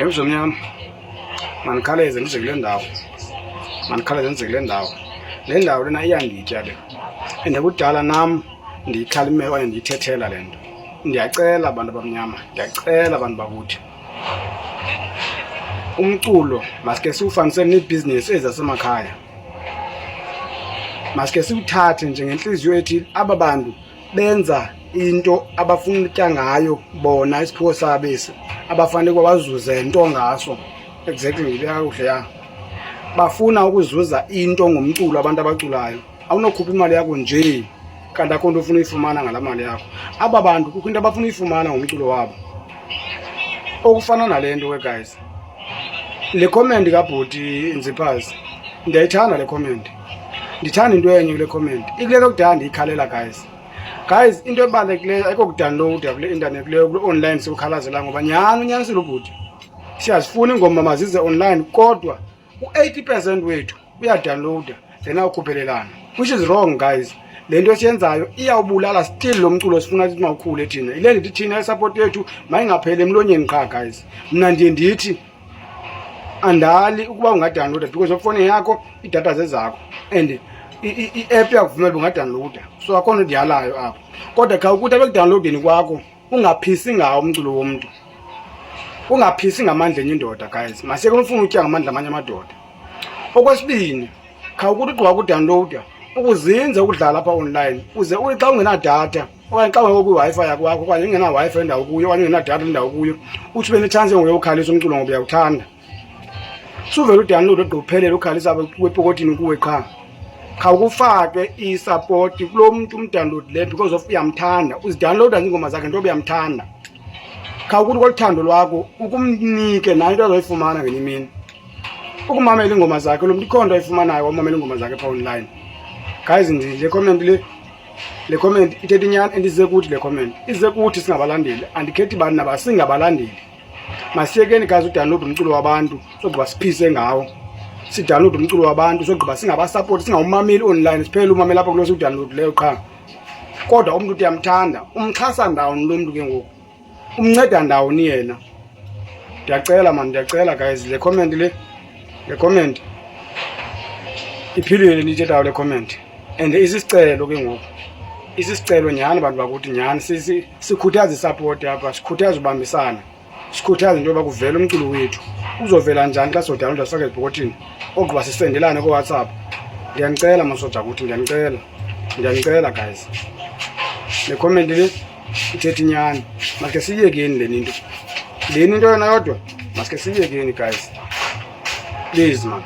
Mzomnyama mandikhaleze ndize kule ndawo, mandikhaleze ndize kule ndawo. Le ndawo lena iyanditya le, ende kudala nam ndiyikhalime okanye ndiyithethela le nto. Ndiyacela abantu abamnyama, ndiyacela abantu bakuthi, umculo masike siwufanise neebhizinesi ezasemakhaya. Masike siwuthathe njengenhliziyo ethi aba bantu benza into abafuna utya ngayo bona, isiphiwo sabo esi abafanele bazuze into ngaso. Exactly, ngibeka kakuhle ya. Bafuna ukuzuza into ngomculo abantu abaculayo. Awunokhupha imali yakho nje kanti akho nto ufuna uyifumana ngala mali yakho. Aba bantu kukho into abafuna uyifumana ngomculo wabo. Okufana nale nto ke guys. Le comment kabhuti Nziphazi ndiyayithanda le comment. Ndithanda into enye kule comment. Ikule lokudala ndiyikhalela guys. Guys, into ebalulekileyo ayikho kudownloada kule internet leyo kule online sikukhalazela ngoba nyani unyanisile ubhuti. Siyazifuna ingoma mazize online kodwa u80% wethu uyadownloada then awukhuphelelana, which is wrong guys. Le nto siyenzayo iyawubulala still lo mculo sifuna ukuthi mawukhule thina. Ile ndithi thina isupport yethu mayingapheli emlonyeni qha guys. Mna ndiye ndithi andali ukuba ungadownloada because ifone yakho idatha zezakho and i-app yakuvumela ungadownloada, so akho nto ndiyalayo apho. Kodwa kha ukuthi abekudownloadeni kwakho ungaphisi ngawo umculo womntu, ungaphisi ngamandla enye indoda guys. Maseke ufuna utya ngamandla amanye amadoda. Okwesibini, kha ukuthi ugqiba ukudownloada ukuzinza ukudlala apha online uze uthi xa ungenadatha okanye xa ungekho kwi-Wi-Fi yakho okanye ungena-Wi-Fi endawo kuyo okanye ungenadatha endawo kuyo uthi ube nechance ngokuyokhalisa umculo ngoba uyawuthanda. Suvele udownload ogqiba uphelele ukhalisa kwepokotini kuwe qha. Kha ukufake i-support kulo muntu umdownload le because of uyamthanda. Uzidownloada ingoma zakhe nto uyamthanda. Kha ukuthi koluthando lwakho ukumnike nayo into azoyifumana ngenye imini. Ukumamela ingoma zakhe lo muntu ikhona into ayifumanayo wamamela ingoma zakhe pha online. Guys, le comment le comment ithetha inyani endize kuthi le comment. Ize kuthi singabalandeli, andikhethi bani naba singabalandeli. Masiyekeni guys udownload umculo wabantu sogqiba siphise ngawo. Sidownload umculo wabantu sogqiba singabasupport, singawumameli online siphele umamela apha kulo sidownload leyo qha. Kodwa umuntu uyamthanda, umxhasa ndawoni lo muntu ke ngoku. Umnceda ndawoni yena. Ndiyacela man, ndiyacela guys le comment iphilile nithethayo le comment. And isicelo ke ngoku. Isicelo nyani bantu bakuthi nyani sikhuthaza isupport apha, sikhuthaza ubambisana. Sikhuthaza into yoba kuvela umculo wethu. Uzovela njani xa sizodownloada sifake ezibhokotini ogqiba sisendelane ku-WhatsApp. Ndiyanicela masoja ukuthi ndiyanicela guys. Le comment le ithetha inyani. Masike siyekeni le nto. Le nto yona yodwa masike siyekeni guys. Please man.